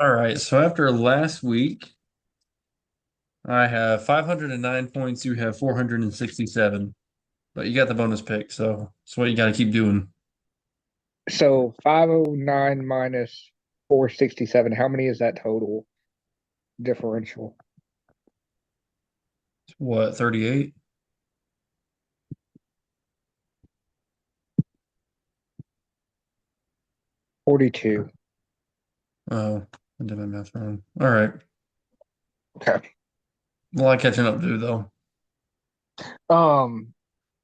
All right, so after last week, I have 509 points. You have 467, but you got the bonus pick, so that's what you got to keep doing. So 509 minus 467, how many is that total differential? What, 38? 42. Oh, I did my math wrong. All right. Okay. A lot of catching up to do, though. Um,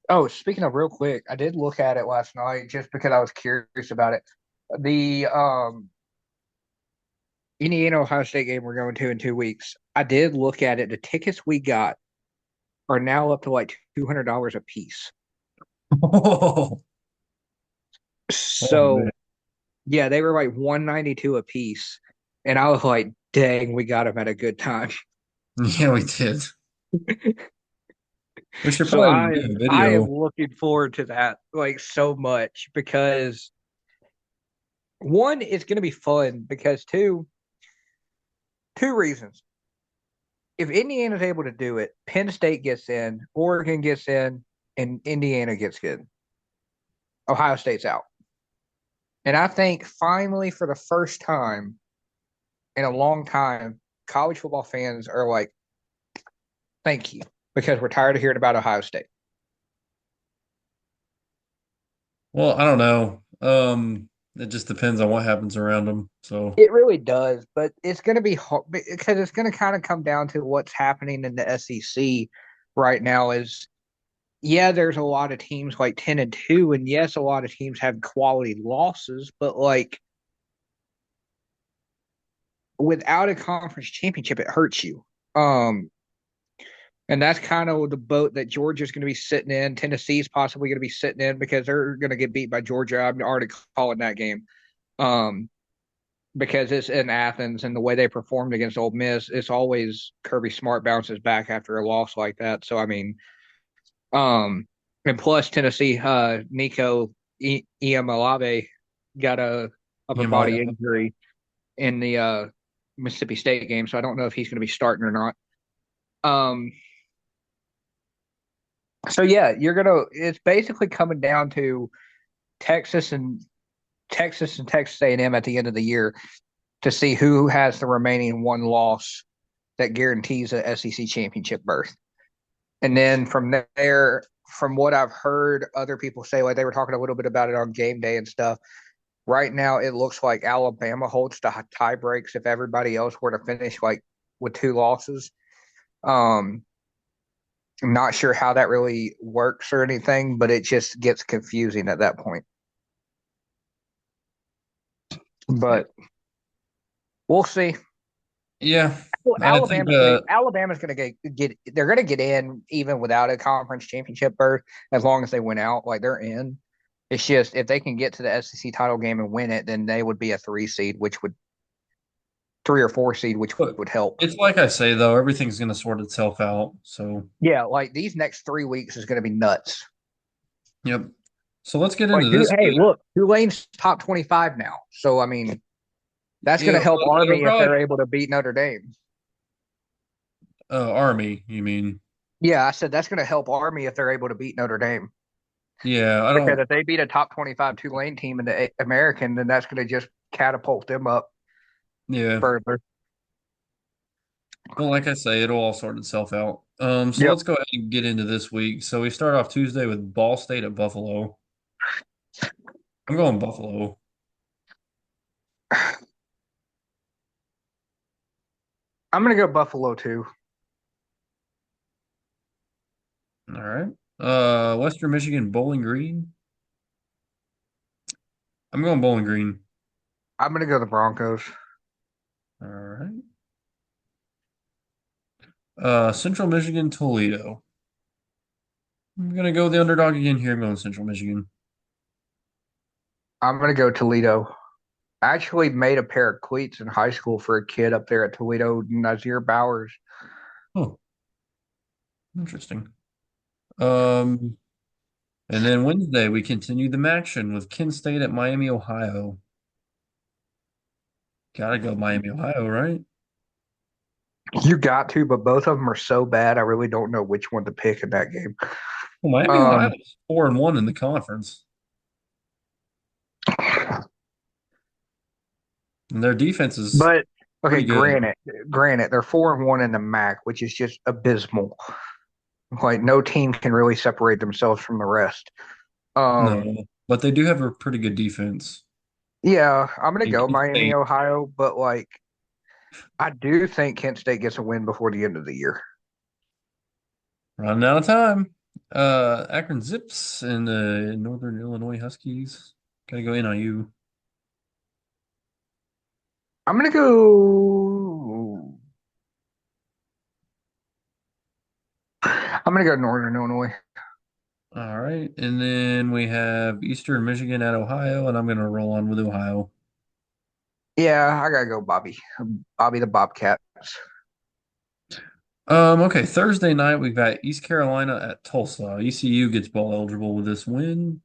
oh, speaking of real quick, I did look at it last night just because I was curious about it. The Indiana Ohio State game we're going to in 2 weeks. I did look at it. The tickets we got are now up to like $200 a piece. Oh, man. So yeah, they were like 192 a piece. And I was like, dang, we got them at a good time. Yeah, we did. We should So probably I do a I am video. looking forward to that like so much because one, it's going to be fun because two reasons. If Indiana's able to do it, Penn State gets in, Oregon gets in, and Indiana gets in. Ohio State's out. And I think finally, for the first time in a long time, college football fans are like, thank you, because we're tired of hearing about Ohio State. Well, I don't know. It just depends on what happens around them. So, It really does, but it's going to be hard because it's going to kind of come down to what's happening in the SEC right now. Is yeah, there's a lot of teams like 10-2, and yes, a lot of teams have quality losses, but like without a conference championship, it hurts you. Um, and that's kind of the boat that Georgia's going to be sitting in. Tennessee's possibly going to be sitting in because they're going to get beat by Georgia. I'm already calling that game. Um, because it's in Athens and the way they performed against Ole Miss, it's always Kirby Smart bounces back after a loss like that. So I mean, um, and plus Tennessee, Nico Iamaleava got a upper yeah, my, body injury in the Mississippi State game, so I don't know if he's going to be starting or not. Um, so yeah, you're gonna. It's basically coming down to Texas and Texas A&M at the end of the year to see who has the remaining one loss that guarantees a SEC championship berth. And then from there, from what I've heard other people say, like they were talking a little bit about it on game day and stuff. Right now, it looks like Alabama holds the tie breaks if everybody else were to finish like with two losses. Um, I'm not sure how that really works or anything, but it just gets confusing at that point. But we'll see. yeah. Well, I think Alabama's gonna get they're gonna get in even without a conference championship berth as long as they win out. Like they're in. It's just if they can get to the SEC title game and win it, then they would be a three or four seed, which but would help. it's like I say though, everything's gonna sort itself out. So, Yeah, like these next 3 weeks is gonna be nuts. yep. So let's get Like, into this hey, week. look, Tulane's top 25 now. So I mean, that's gonna Yeah, help well, it'll Army if probably they're able to beat Notre Dame. Army, you mean? Yeah, I said that's gonna help Army if they're able to beat Notre Dame. Yeah, I Because don't. if they beat a top 25 Tulane team in the American, then that's going to just catapult them up Yeah. further. Well, like I say, it'll all sort itself out. So Yep. let's go ahead and get into this week. So we start off Tuesday with Ball State at Buffalo. I'm going Buffalo. I'm going to go Buffalo too. All right. Western Michigan Bowling Green. I'm going Bowling Green. I'm going to go the Broncos. All right. Central Michigan Toledo. I'm gonna go the underdog again here. I'm going Central Michigan. I'm going to go Toledo. I actually made a pair of cleats in high school for a kid up there at Toledo, Nazir Bowers. Oh, interesting. Um, and then Wednesday we continue the action with Kent State at Miami, Ohio. Gotta go Miami, Ohio, right? You got to, but both of them are so bad. I really don't know which one to pick in that game. Well, Miami, Ohio Um, is 4-1 in the conference, and their defense is but okay, pretty good. granted, they're 4-1 in the MAC, which is just abysmal. Like no team can really separate themselves from the rest. Um, No, but they do have a pretty good defense. yeah, I'm gonna They go beat Miami, State. Ohio, but like I do think Kent State gets a win before the end of the year. Running out of time. Akron Zips and the Northern Illinois Huskies. Gotta go in on you. I'm gonna go. I'm gonna go Northern Illinois. All right, and then we have Eastern Michigan at Ohio, and I'm gonna roll on with Ohio. Yeah, I gotta go Bobby. Bobby the Bobcats. Okay, Thursday night we've got East Carolina at Tulsa. ECU gets bowl eligible with this win.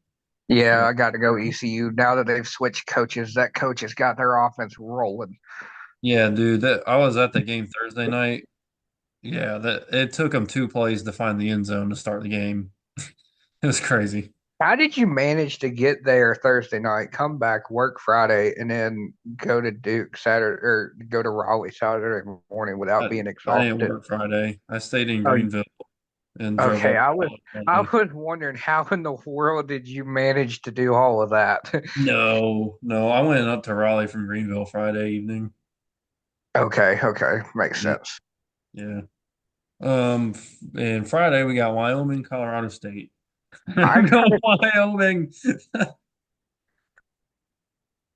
Yeah, So I got to go ECU. Now that they've switched coaches, that coach has got their offense rolling. yeah, dude, that I was at the game Thursday night. Yeah, that it took them 2 plays to find the end zone to start the game. It was crazy. How did you manage to get there Thursday night, come back, work Friday, and then go to Duke Saturday or go to Raleigh Saturday morning without I, being I didn't exhausted? work Friday. I stayed in Oh, Greenville and drove okay. up I Friday. was wondering how in the world did you manage to do all of that? No, no, I went up to Raleigh from Greenville Friday evening. Okay, okay, makes Yeah, sense. yeah. And Friday we got Wyoming, Colorado State. I I'm going kind of, Wyoming.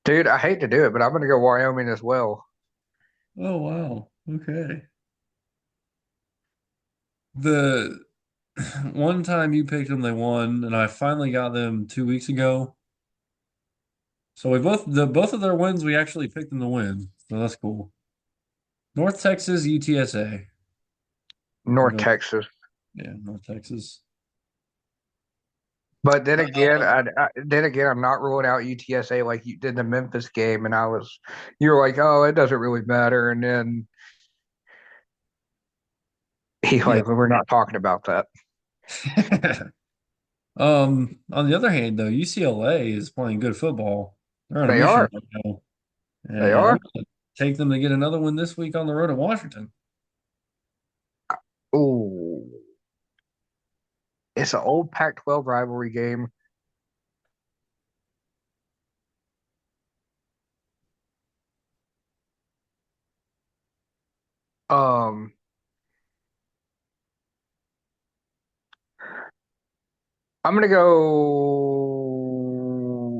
dude, I hate to do it, but I'm gonna go Wyoming as well. Oh wow. Okay. The one time you picked them, they won, and I finally got them 2 weeks ago. So we both of their wins, we actually picked them to win. So that's cool. North Texas, UTSA. I'm North going, Texas. yeah, North Texas. But then again, Um, I'm not ruling out UTSA like you did the Memphis game, and you were like, oh, it doesn't really matter, and then he yeah. like, we're not talking about that. On the other hand, though, UCLA is playing good football. They're on a They mission are, right now, they and I'm are. going to take them to get another one this week on the road at Washington. Ooh, it's an old Pac-12 rivalry game. Um, I'm gonna go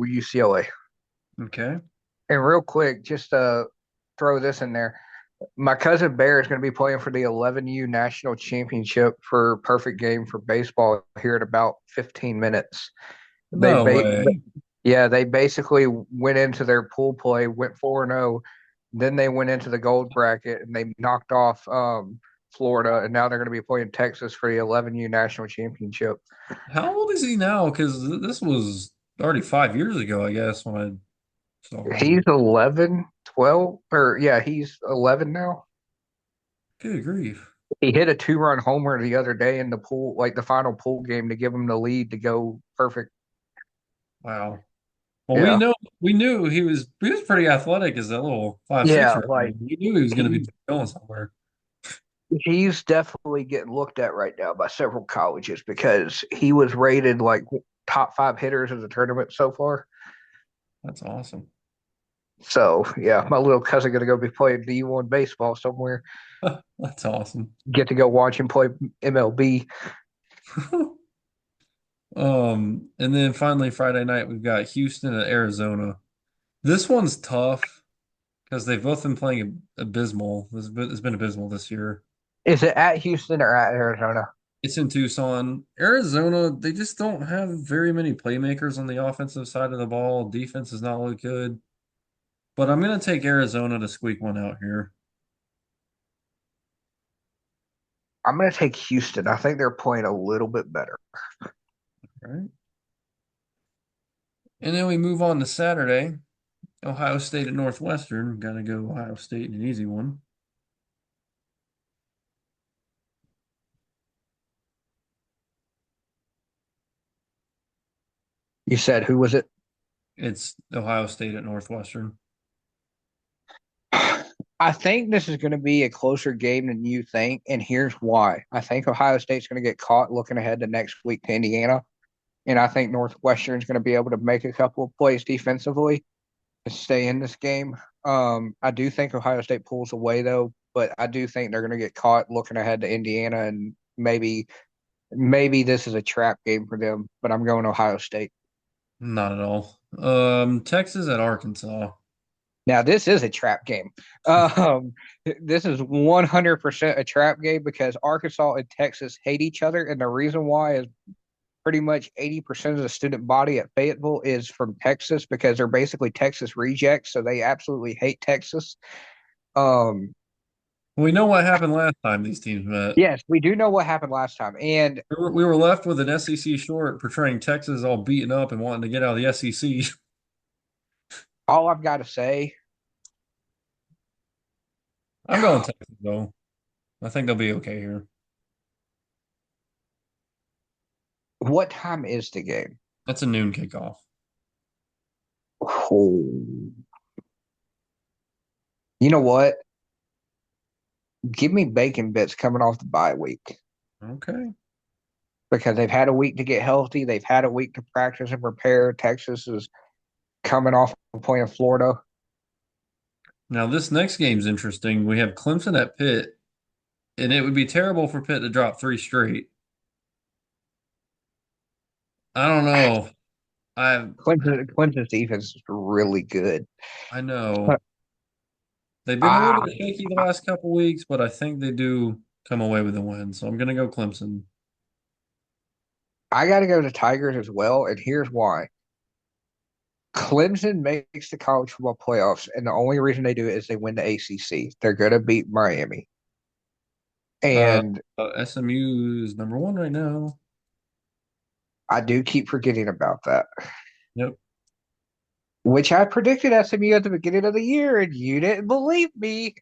UCLA. Okay. And real quick, just throw this in there. My cousin Bear is going to be playing for the 11U National Championship for Perfect Game for baseball here in about 15 minutes. They No ba way. Yeah, they basically went into their pool play, went 4-0. Then they went into the gold bracket and they knocked off Florida, and now they're going to be playing Texas for the 11U National Championship. How old is he now? Because this was already 5 years ago, I guess, when I saw He's him. 11, 12, or yeah, he's 11 now. Good grief. He hit a two-run homer the other day in the pool, like the final pool game to give him the lead to go perfect. Wow. Well, Yeah. we knew he was pretty athletic as a little 5'6" Yeah, year like old. We knew he was going to be he going somewhere. he's definitely getting looked at right now by several colleges because he was rated like top five hitters of the tournament so far. That's awesome. So yeah, my little cousin gonna go be playing D1 baseball somewhere. That's awesome. Get to go watch him play MLB. And then finally Friday night we've got Houston at Arizona. This one's tough because they've both been playing abysmal. It's been abysmal this year. Is it at Houston or at Arizona? It's in Tucson. Arizona, they just don't have very many playmakers on the offensive side of the ball. Defense does not look good. But I'm going to take Arizona to squeak one out here. I'm gonna take Houston. I think they're playing a little bit better. All right. And then we move on to Saturday. Ohio State at Northwestern. Gotta go Ohio State in an easy one. You said who was it? It's Ohio State at Northwestern. I think this is going to be a closer game than you think, and here's why. I think Ohio State's going to get caught looking ahead to next week to Indiana, and I think Northwestern's going to be able to make a couple of plays defensively to stay in this game. I do think Ohio State pulls away though, but I do think they're going to get caught looking ahead to Indiana, and maybe this is a trap game for them. But I'm going Ohio State. Not at all. Texas at Arkansas. Now this is a trap game. Um, this is 100% a trap game because Arkansas and Texas hate each other, and the reason why is pretty much 80% of the student body at Fayetteville is from Texas because they're basically Texas rejects, so they absolutely hate Texas. Um, We know what happened last time these teams met. yes, we do know what happened last time, and We were left with an SEC short portraying Texas all beaten up and wanting to get out of the SEC. all I've got to say, I'm going Texas though. I think they'll be okay here. what time is the game? That's a noon kickoff. Oh. You know what? Give me bacon bits coming off the bye week Okay. because they've had a week to get healthy. They've had a week to practice and prepare. Texas is coming off of playing Florida. Now this next game's interesting. We have Clemson at Pitt, and it would be terrible for Pitt to drop three straight. I don't know. I Clemson's defense is really good. I know. They've been a little bit shaky the last couple weeks, but I think they do come away with a win. So I'm gonna go Clemson. I got to go to Tigers as well, and here's why. Clemson makes the college football playoffs, and the only reason they do it is they win the ACC. They're going to beat Miami. Uh, And SMU is number one right now. I do keep forgetting about that, Yep. which I predicted SMU at the beginning of the year, and you didn't believe me.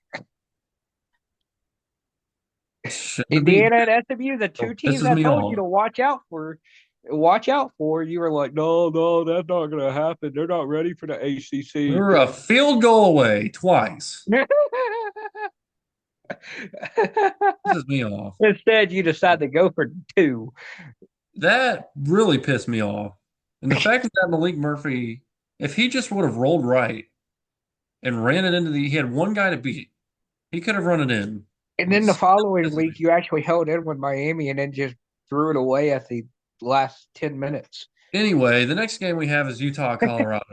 Shouldn't have beat. Indiana and SMU, the two teams Pisses I me told you off. to watch out for. Watch out for. You were like, no, no, that's not going to happen. They're not ready for the We ACC. were a field goal away twice. Pisses me off. Instead, you decide to go for two. That really pissed me off. And the fact that Malik Murphy, if he just would have rolled right and ran it into he had one guy to beat. He could have run it in. And then the following week, you actually held in with Miami and then just threw it away at the last 10 minutes. Anyway, the next game we have is Utah, Colorado.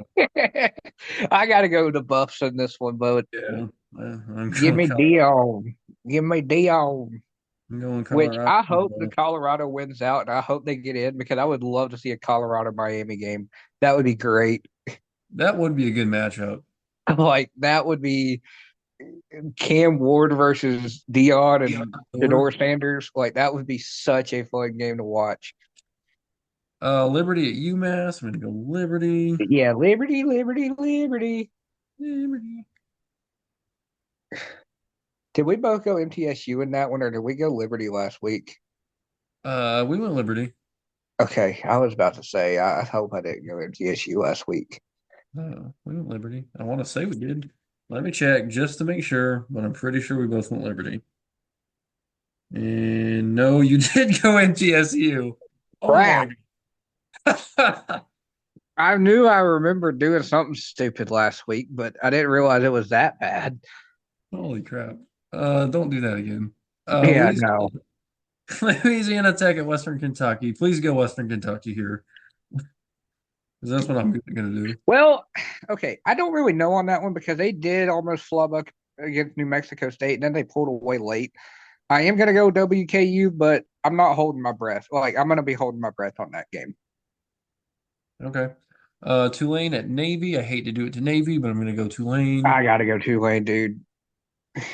I got to go with the Buffs in this one, but Yeah, I'm give going me Colorado. Dion. Give me Dion. I'm going Which Colorado. I hope the Colorado wins out, and I hope they get in because I would love to see a Colorado Miami game. That would be great. That would be a good matchup. Like that would be Cam Ward versus Dion and Shedeur Sanders. Like that would be such a fun game to watch. Liberty at UMass. I'm gonna go Liberty. Yeah, Liberty, Liberty, Liberty. Liberty. Did we both go MTSU in that one, or did we go Liberty last week? We went Liberty. Okay, I was about to say, I hope I didn't go MTSU last week. No, we went Liberty. I want to say we did. Let me check just to make sure, but I'm pretty sure we both went Liberty. And no, you did go MTSU. Oh Crap. my God. I knew I remembered doing something stupid last week, but I didn't realize it was that bad. Holy crap. Don't do that again. Yeah, no. Louisiana Tech at Western Kentucky. Please go Western Kentucky here. Because that's what I'm going to do. Well, okay, I don't really know on that one because they did almost flub up against New Mexico State, and then they pulled away late. I am going to go WKU, but I'm not holding my breath. Like, I'm going to be holding my breath on that game. Okay. Tulane at Navy. I hate to do it to Navy, but I'm going to go Tulane. I got to go Tulane, dude.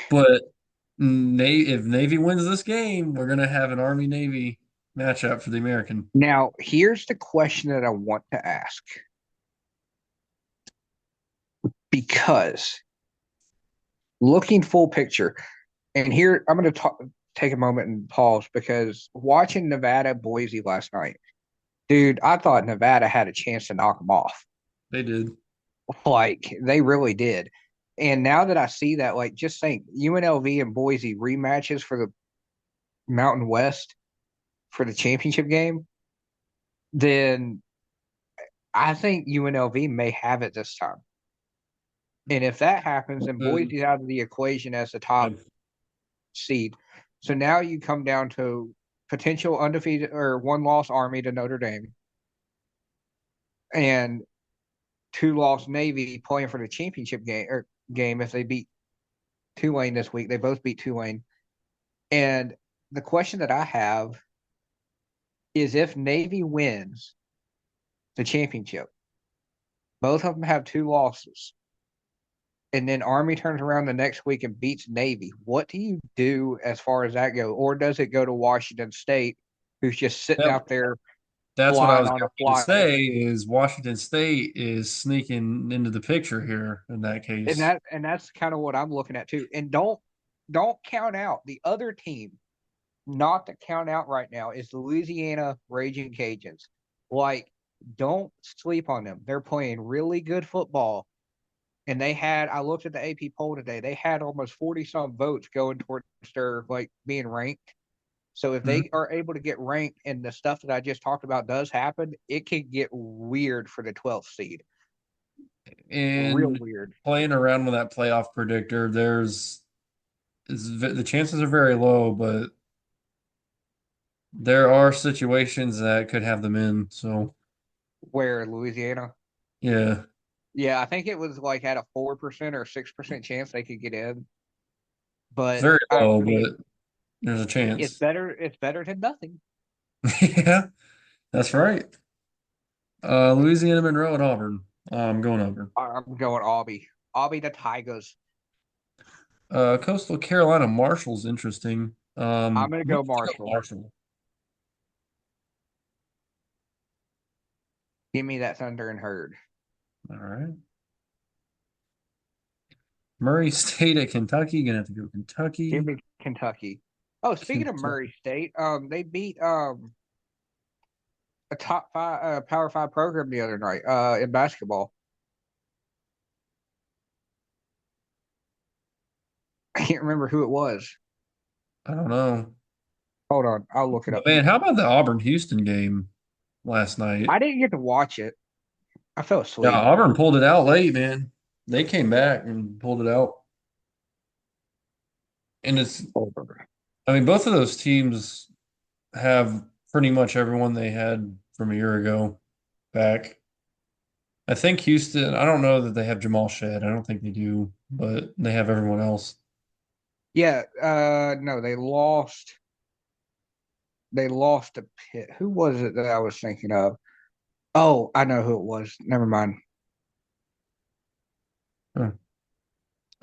But if Navy wins this game, we're going to have an Army-Navy matchup for the American. Now, here's the question that I want to ask. because looking full picture, and here I'm going to take a moment and pause because watching Nevada Boise last night, dude, I thought Nevada had a chance to knock them off. They did. Like they really did. And now that I see that, like just think UNLV and Boise rematches for the Mountain West for the championship game, then I think UNLV may have it this time. And if that happens, then Good. Boise's out of the equation as the top Good. seed. So now you come down to potential undefeated or one loss Army to Notre Dame and two loss Navy playing for the championship game if they beat Tulane this week. They both beat Tulane. And the question that I have is if Navy wins the championship, both of them have two losses, and then Army turns around the next week and beats Navy. What do you do as far as that goes? Or does it go to Washington State, who's just sitting Yep. out there That's what I flying was on a going to fly? say is Washington State is sneaking into the picture here in that And case. that's kind of what I'm looking at too. And don't count out the other team, not to count out right now, is the Louisiana Raging Cajuns. Like, don't sleep on them. They're playing really good football. And I looked at the AP poll today, they had almost 40 some votes going towards their like being ranked. So if Mhm. they are able to get ranked and the stuff that I just talked about does happen, it can get weird for the 12th seed. Real And weird. playing around with that playoff predictor, the chances are very low, but there are situations that could have them in. So Where Louisiana? yeah, Yeah, I think it was like at a 4% or 6% chance they could get in. But very I low, mean, but there's a chance. it's better than nothing. Yeah, that's right. Louisiana Monroe and Auburn. I'm going Auburn. I'm going Aubie. Aubie the Tigers. Coastal Carolina Marshall's interesting. I'm gonna I'm gonna go go Marshall. Marshall. Give me that Thunder and Herd. All right. Murray State at Kentucky. Gonna have to go Give Kentucky. me Kentucky. Oh, speaking of Kentucky. Murray State, they beat a top five Power Five program the other night in basketball. I can't remember who it was. I don't know. Hold on, I'll look it But up. man, how about the Auburn Houston game last night? I didn't get to watch it. I fell Yeah, asleep. Auburn pulled it out late, man. They came back and pulled it out. And I mean, both of those teams have pretty much everyone they had from a year ago back. I think Houston, I don't know that they have Jamal Shedd. I don't think they do, but they have everyone else. Yeah, no, they lost. They lost to Pitt. Who was it that I was thinking of? Oh, I know who it was. Never mind. Huh.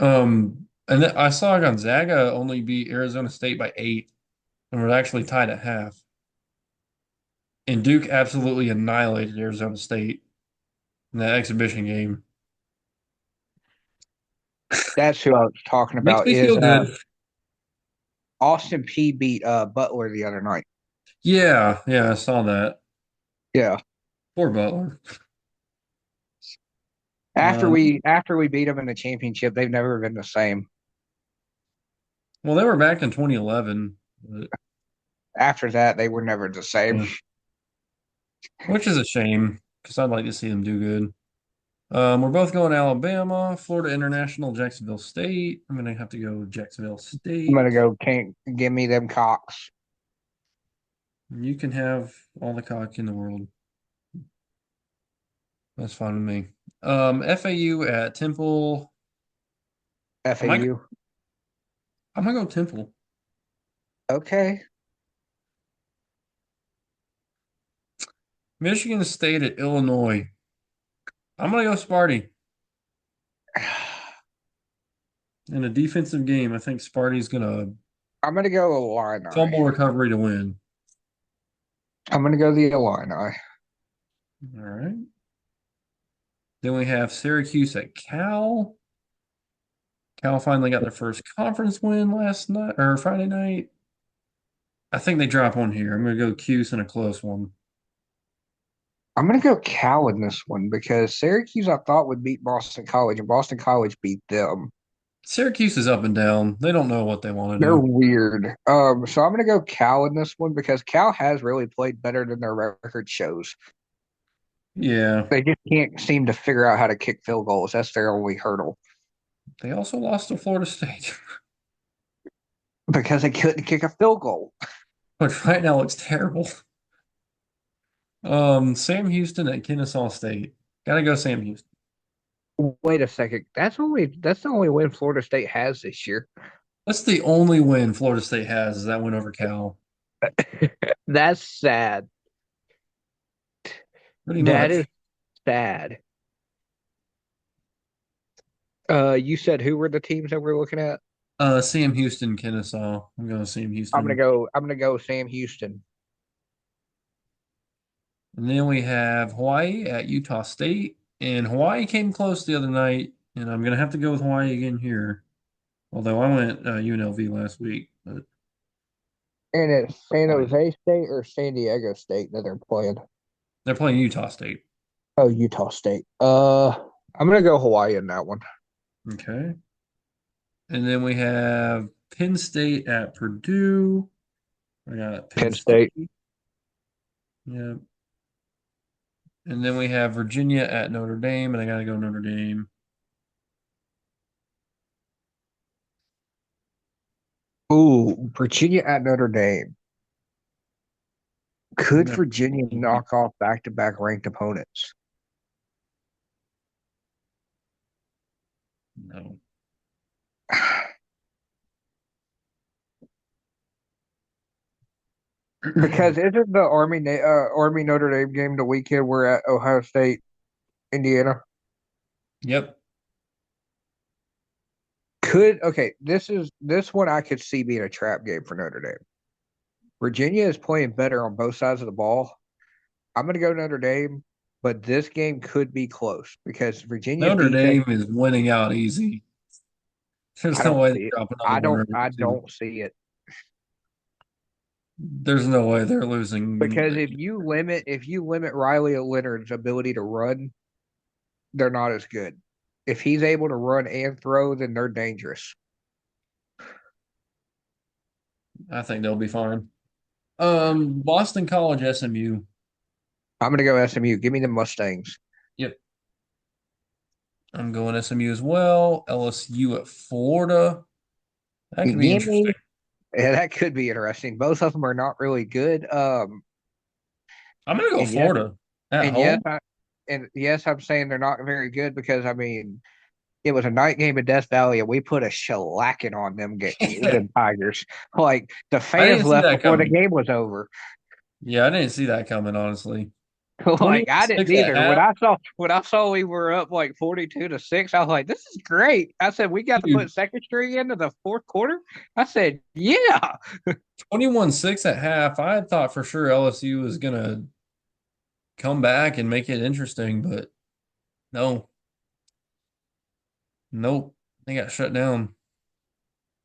And then I saw Gonzaga only beat Arizona State by 8 and were actually tied at half. And Duke absolutely annihilated Arizona State in that exhibition game. That's who I was talking Makes about. me Is feel good. Austin P beat Butler the other night? Yeah, yeah, I saw that. Yeah. Poor Butler. After Um, we beat them in the championship, they've never been the same. well, they were back in 2011, but, After that, they were never the same. yeah, which is a shame because I'd like to see them do good. We're both going Alabama, Florida International, Jacksonville State. I'm gonna have to go Jacksonville I'm gonna State. go. Can't give me them cocks. You can have all the cock in the world. That's fine with me. FAU at Temple. I might, FAU. I'm gonna go Temple. Okay. Michigan State at Illinois. I'm gonna go Sparty in a defensive game. I think Sparty's gonna I'm gonna go Illini. fumble recovery to win. I'm gonna go the Illini. All right. Then we have Syracuse at Cal. Cal finally got their first conference win last night or Friday night. I think they drop one here. I'm gonna go Cuse in a close one. I'm gonna go Cal in this one because Syracuse I thought would beat Boston College, and Boston College beat them. Syracuse is up and down. They don't know what they want to They're do. weird. So I'm gonna go Cal in this one because Cal has really played better than their record shows. Yeah. They just can't seem to figure out how to kick field goals. That's their only hurdle They also lost to Florida State, because they couldn't kick a field goal. which right now looks terrible. Sam Houston at Kennesaw State. Gotta go Sam Houston. Wait a second. That's the only win Florida State has this year. That's the only win Florida State has is that win over Cal. That's sad. Pretty That is much. sad. You said who were the teams that we're looking at? Sam Houston, Kennesaw. I'm going Sam Houston. I'm gonna go Sam Houston. And then we have Hawaii at Utah State. And Hawaii came close the other night, and I'm gonna have to go with Hawaii again here. Although I went UNLV last week, but And it's San Hawaii. Jose State or San Diego State that they're playing. They're playing Utah State. Oh, Utah State. I'm gonna go Hawaii in that one. Okay. And then we have Penn State at Purdue. I got Penn Penn State. State. Yeah. And then we have Virginia at Notre Dame, and I gotta go Notre Dame. Ooh, Virginia at Notre Dame. I'm Could gonna Virginia knock off back-to-back ranked opponents? no. Because isn't the Army Notre Dame game the weekend we're at Ohio State, Indiana? Yep. This one I could see being a trap game for Notre Dame. Virginia is playing better on both sides of the ball. I'm gonna go Notre Dame, but this game could be close because Virginia Notre defense. Dame is winning out easy. There's I no don't way they see it. drop another one or I two. don't see it There's no way they're losing. because if you limit Riley Leonard's ability to run, they're not as good. If he's able to run and throw, then they're dangerous. I think they'll be fine. Boston College, SMU. I'm gonna go SMU. Give me the Mustangs. Yep. I'm going SMU as well. LSU at Florida. That could be Give interesting. me. Yeah, that could be interesting. Both of them are not really good. I'm gonna go And yes, Florida at and yes, home. I'm saying they're not very good because I mean it was a night game in Death Valley and we put a shellacking on them Tigers. Like the I fans didn't see left that before the coming. game was over. Yeah, I didn't see that coming, honestly. Like I didn't 21-6 at either. half. When I saw we were up like 42-6, I was like, this is great. I said we got to Dude, put second string into the fourth quarter. I said, yeah. 21-6 at half. I had thought for sure LSU was gonna come back and make it interesting, but no. Nope. They got shut down.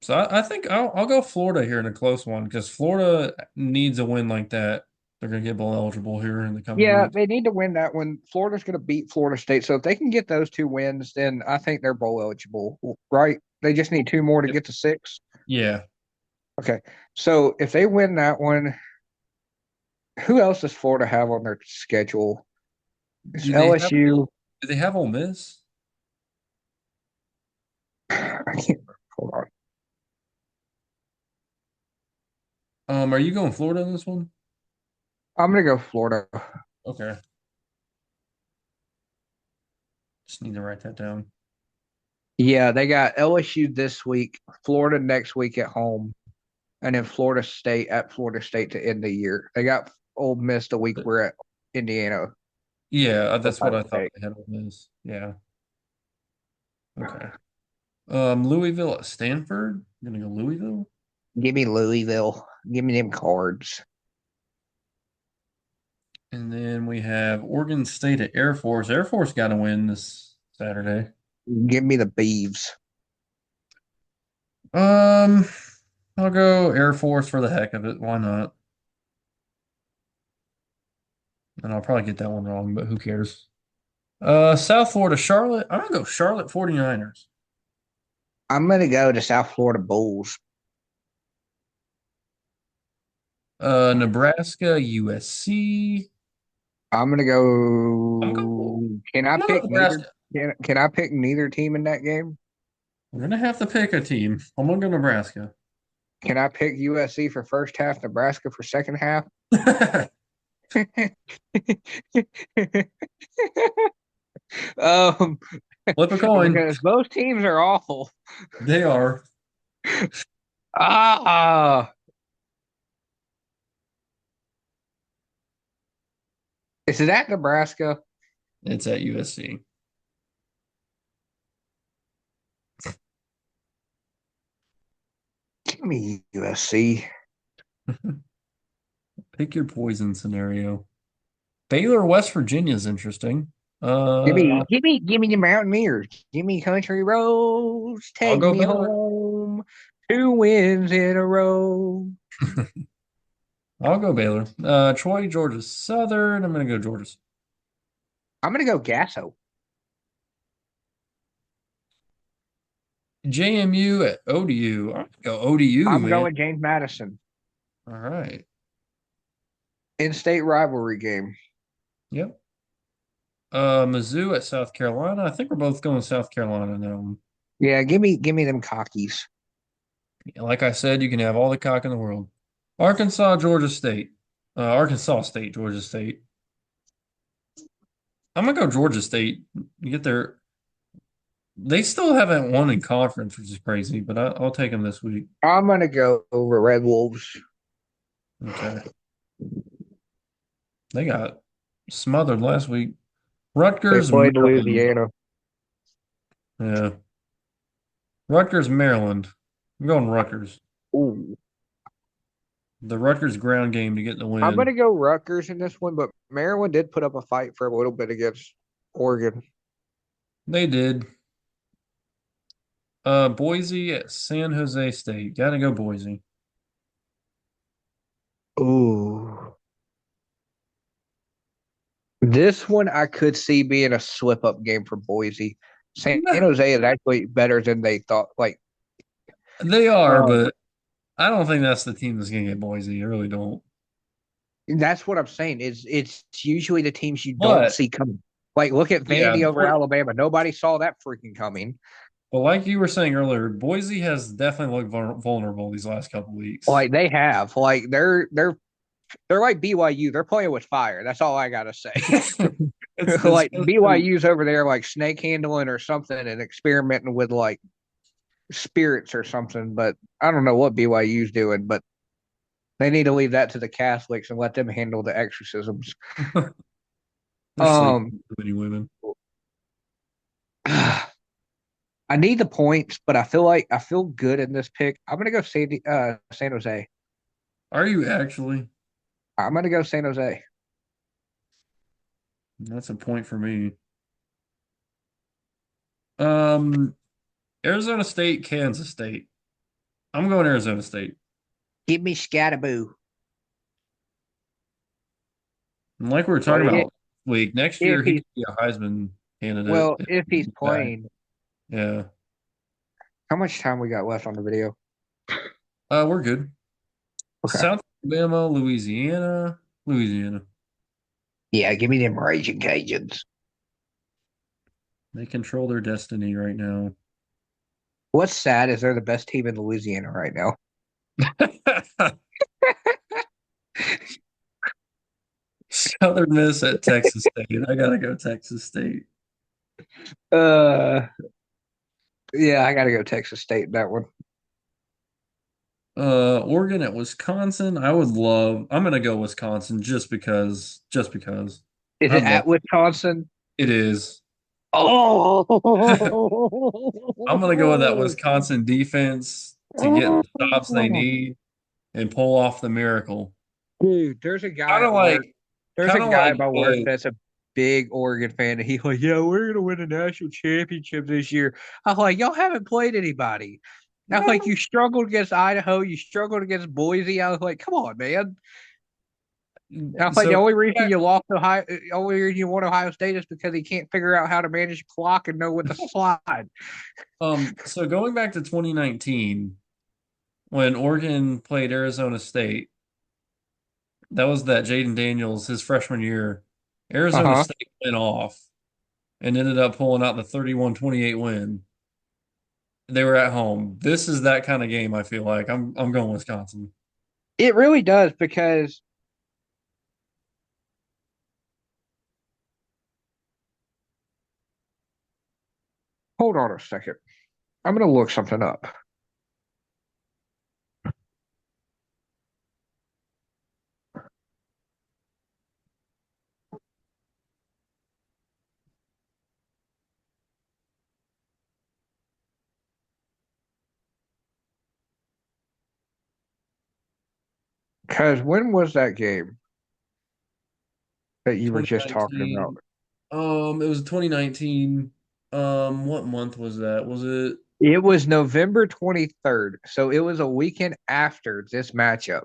So I think I'll go Florida here in a close one because Florida needs a win like that. They're gonna get bowl eligible here in the coming Yeah, weeks. they need to win that one. Florida's going to beat Florida State. So if they can get those two wins, then I think they're bowl eligible, right? They just need two more to Yep. get to six. Yeah. Okay. So if they win that one, who else does Florida have on their schedule? It's Do they have LSU. do they have Ole Miss? I can't hold on. Are you going Florida in this one? I'm going to go Florida. Okay. Just need to write that down. Yeah, they got LSU this week, Florida next week at home, and then Florida State at Florida State to end the year. They got Ole Miss the week we're at Indiana. Yeah, that's what Ohio I thought State. they had Ole Miss. Yeah. Okay. Louisville at Stanford. I'm gonna go Louisville. Give me Louisville. Give me them cards. And then we have Oregon State at Air Force. Air Force got to win this Saturday. Give me the Beavs. Um, I'll go Air Force for the heck of it. Why not? And I'll probably get that one wrong, but who cares? South Florida, Charlotte. I'm gonna go Charlotte 49ers. I'm gonna go to South Florida Bulls. Nebraska, USC. I'm gonna I'm go. Can I going pick neither? Nebraska. Can I pick neither team in that game? We're gonna have to pick a team. I'm gonna go Nebraska. Can I pick USC for first half, Nebraska for second half? um, Flip a coin. because both teams are awful. They are. Ah, is that Nebraska? It's at USC. Give me USC. Pick your poison scenario. Baylor, West Virginia is interesting. Give me the Mountaineers. Give me Country Roads. I'll Take go me Baylor. home. 2 wins in a row. I'll go Baylor. Troy, Georgia Southern. I'm gonna go Georgia. I'm gonna go Gasso. JMU at ODU. I'm gonna go ODU, I'm man. going James Madison. All right. In-state rivalry game. Yep. Mizzou at South Carolina. I think we're both going South Carolina now. Yeah, give me them cockies. Like I said, you can have all the cock in the world. Arkansas, Georgia State. Arkansas State, Georgia State. I'm gonna go Georgia State. You get their. They still haven't won in conference, which is crazy, but I'll take them this week. I'm gonna go over Red Wolves. Okay. They got smothered last week. They Rutgers, played Maryland. Louisiana. Yeah. Rutgers, Maryland. I'm going Rutgers. Ooh. The Rutgers ground game to get the I'm win. gonna go Rutgers in this one, but Maryland did put up a fight for a little bit against Oregon. They did. Boise at San Jose State. Gotta go Boise. Ooh. This one I could see being a slip up game for Boise. San Jose is actually better than they thought. Like, They are, um, but I don't think that's the team that's gonna get Boise. I really don't. that's what I'm saying. Is it's usually the teams you don't But see coming. Like, look at yeah, Vandy over Alabama. Nobody saw that freaking coming. but like you were saying earlier, Boise has definitely looked vulnerable these last couple weeks. Like they have. Like they're like BYU. They're playing with fire. That's all I gotta say. It's Like BYU's over there, like snake handling or something, and experimenting with like spirits or something. But I don't know what BYU's doing. But they need to leave that to the Catholics and let them handle the exorcisms. they're sleeping Um, with too many women. I need the points, but I feel good in this pick. I'm gonna go San Jose. Are you actually? I'm gonna go San Jose. That's a point for me. Um, Arizona State, Kansas State. I'm going Arizona State. Give me Scattaboo. And like we were Well, talking about week, next if year he he's could be a Heisman candidate. well, if he's playing, Yeah. how much time we got left on the video? We're good. Okay. South Alabama, Louisiana, Louisiana. Yeah, give me them Raging Cajuns. They control their destiny right now. What's sad is they're the best team in Louisiana right now. Southern Miss at Texas State. I gotta go Texas State. Uh, yeah, I gotta go Texas State in that one. Oregon at Wisconsin. I'm gonna go Wisconsin just because. Just because. Is I it love at Wisconsin? it is. Oh, I'm gonna go with that Wisconsin defense to get the stops they need and pull off the miracle. dude, there's a guy Kind of at work. like There's a kind of guy like at my work that's a big Oregon fan, and he's like, "Yeah, we're gonna win a national championship this year." I'm like, "Y'all haven't played anybody." I'm like, "You struggled against Idaho, you struggled against Boise." I was like, "Come on, man." And I'm like, the so only reason you lost Ohio, only reason you won Ohio State is because he can't figure out how to manage the clock and know when to slide. so going back to 2019 when Oregon played Arizona State, that was that Jaden Daniels his freshman year. Arizona Uh-huh. State went off and ended up pulling out the 31-28 win. They were at home. This is that kind of game, I feel like. I'm going Wisconsin. It really does because hold on a second. I'm gonna look something up. Because when was that game that you were just talking about? 2019. It was 2019. What month was that? Was it? It was November 23rd. So it was a weekend after this matchup.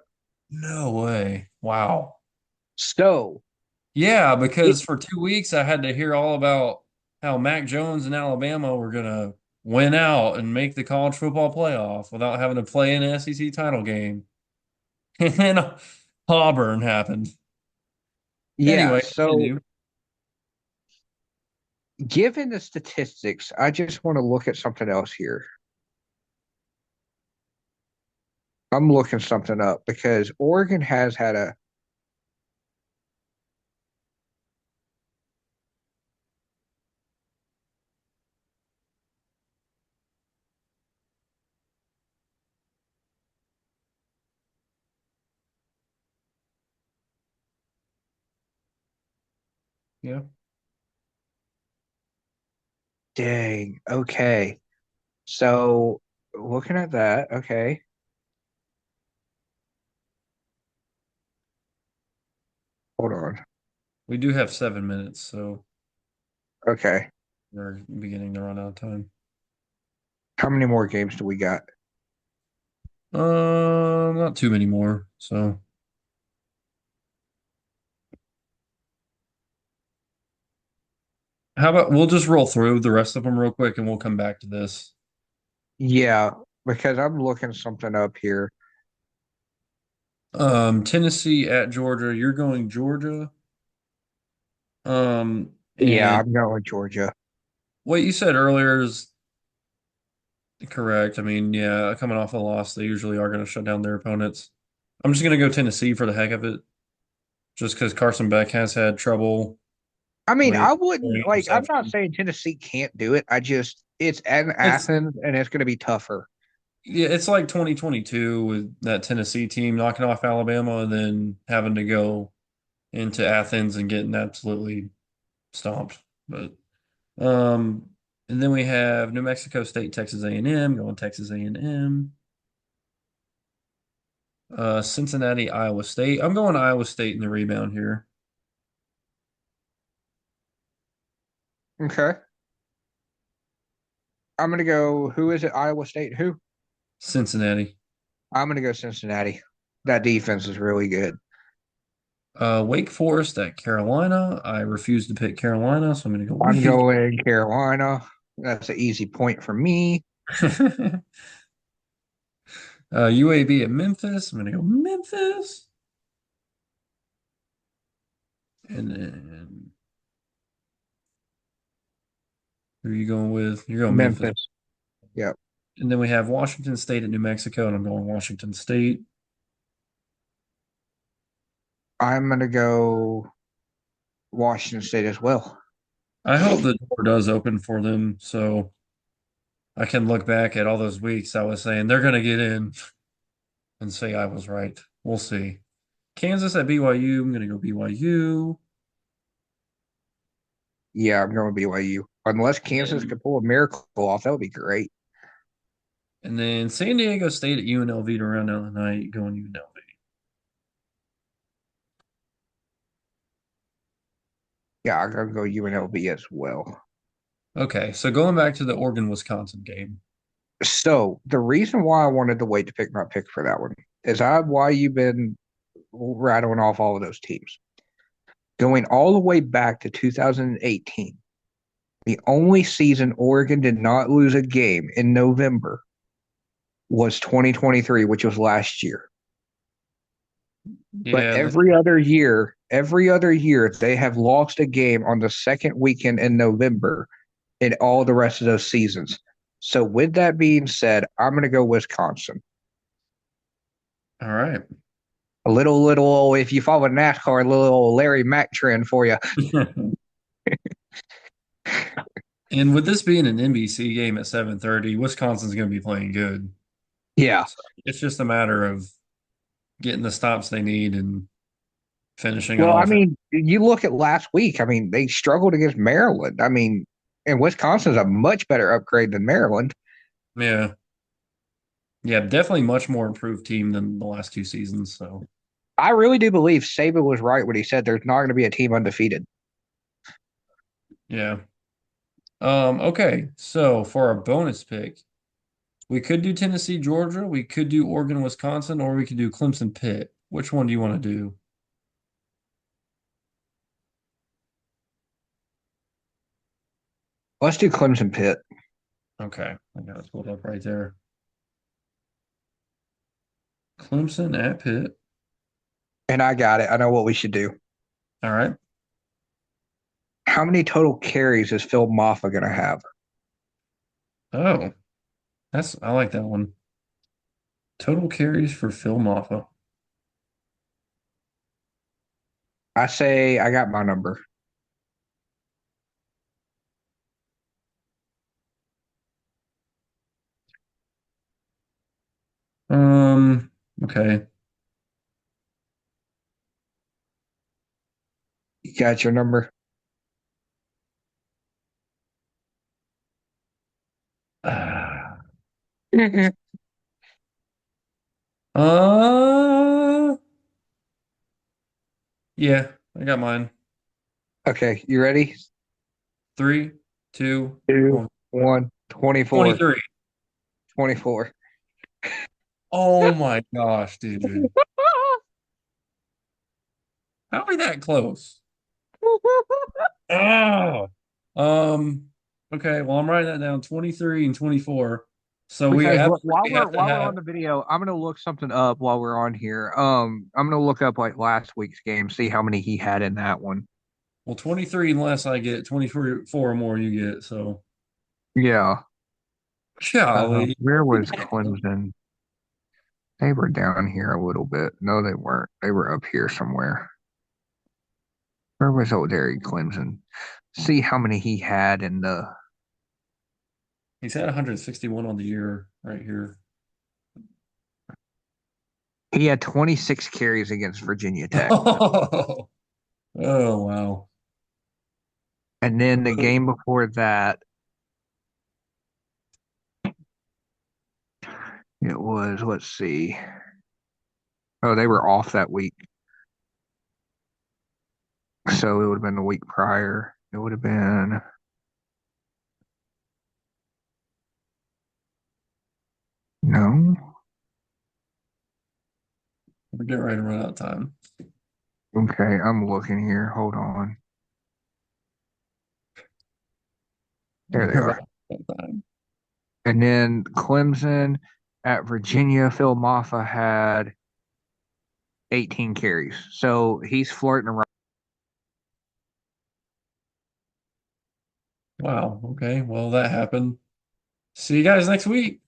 No way. Wow. So Yeah, it, because for 2 weeks I had to hear all about how Mac Jones and Alabama were gonna win out and make the college football playoff without having to play an SEC title game. And then Auburn happened. yeah, Anyway, so continue. given the statistics, I just want to look at something else here. I'm looking something up because Oregon has had a Yeah. dang. Okay. So looking at that, okay. Hold on. We do have 7 minutes, so Okay. we're beginning to run out of time. How many more games do we got? Not too many more. So how about we'll just roll through the rest of them real quick and we'll come back to this. Yeah, because I'm looking something up here. Tennessee at Georgia. You're going Georgia. Yeah, And I'm going with Georgia. what you said earlier is correct. I mean, yeah, coming off a loss, they usually are going to shut down their opponents. I'm just going to go Tennessee for the heck of it, just because Carson Beck has had trouble I mean, with I wouldn't like, I'm not interception. saying Tennessee can't do it. I just, it's in It's Athens and it's going to be tougher. Yeah, it's like 2022 with that Tennessee team knocking off Alabama and then having to go into Athens and getting absolutely stomped. But um, and then we have New Mexico State, Texas A&M, going Texas A&M. Cincinnati, Iowa State. I'm going Iowa State in the rebound here. Okay. I'm going to go, who is it? Iowa State? Who? Cincinnati. I'm going to go Cincinnati. That defense is really good. Wake Forest at Carolina. I refuse to pick Carolina, so I'm going to go I'm Wake. going Carolina. That's an easy point for me. UAB at Memphis. I'm going to go Memphis. And then who are you going with? You're going Memphis. Memphis. Yep. And then we have Washington State at New Mexico, and I'm going Washington State. I'm going to go Washington State as well. I hope the door does open for them so I can look back at all those weeks I was saying they're going to get in and say I was right. We'll see. Kansas at BYU. I'm going to go BYU. Yeah, I'm going BYU. Unless Kansas And, could pull a miracle off, that would be great. and then San Diego State at UNLV to round out the night, going UNLV. Yeah, I'm gonna go UNLV as well. Okay, so going back to the Oregon Wisconsin game. So the reason why I wanted to wait to pick my pick for that one is why you've been rattling off all of those teams. Going all the way back to 2018, the only season Oregon did not lose a game in November was 2023, which was last year. But Yeah, every other year, they have lost a game on the second weekend in November in all the rest of those seasons. So, with that being said, I'm going to go Wisconsin. all right. If you follow NASCAR, a little Larry Mack trend for you. And with this being an NBC game at 7:30, Wisconsin's going to be playing good. Yeah. So it's just a matter of getting the stops they need and finishing on Well, I offense. mean, you look at last week. I mean, they struggled against Maryland. I mean, and Wisconsin's a much better upgrade than Maryland. Yeah. Yeah, definitely much more improved team than the last two seasons. So, I really do believe Saban was right when he said there's not going to be a team undefeated. yeah. Okay. So for our bonus pick, we could do Tennessee, Georgia, we could do Oregon, Wisconsin, or we could do Clemson, Pitt. Which one do you want to do? Let's do Clemson Pitt. Okay. I got it pulled up right there. Clemson at Pitt. And I got it. I know what we should do. All right. How many total carries is Phil Maffa going to have? Oh, I like that one. Total carries for Phil Maffa. I say I got my number. Okay. You got your number? Ah. Mhm. Uh, yeah, I got mine. Okay, you ready? Three, two, Two, one. one, 24. 23. 24. Oh my gosh, dude. How are we that close? Oh. Um, okay, well, I'm writing that down 23 and 24. So we Okay, while absolutely we're have to while we're on have, the video, I'm gonna look something up while we're on here. I'm gonna look up like last week's game, see how many he had in that one. well, 23 unless I get 24 or more, you get. So, Yeah. golly. Where was Clemson? They were down here a little bit. No, they weren't. They were up here somewhere. Where was old Derry Clemson? See how many he had in the. He's had 161 on the year right here. He had 26 carries against Virginia Tech. Oh, wow. And then the game before that, it was, let's see. Oh, they were off that week. So it would have been the week prior. It would have been, no. We're getting ready to run out of time. Okay, I'm looking here. Hold on. There they We're are. running out of time. And then Clemson at Virginia, Phil Maffa had 18 carries. So he's flirting around. Wow. Okay. Well, that happened. See you guys next week.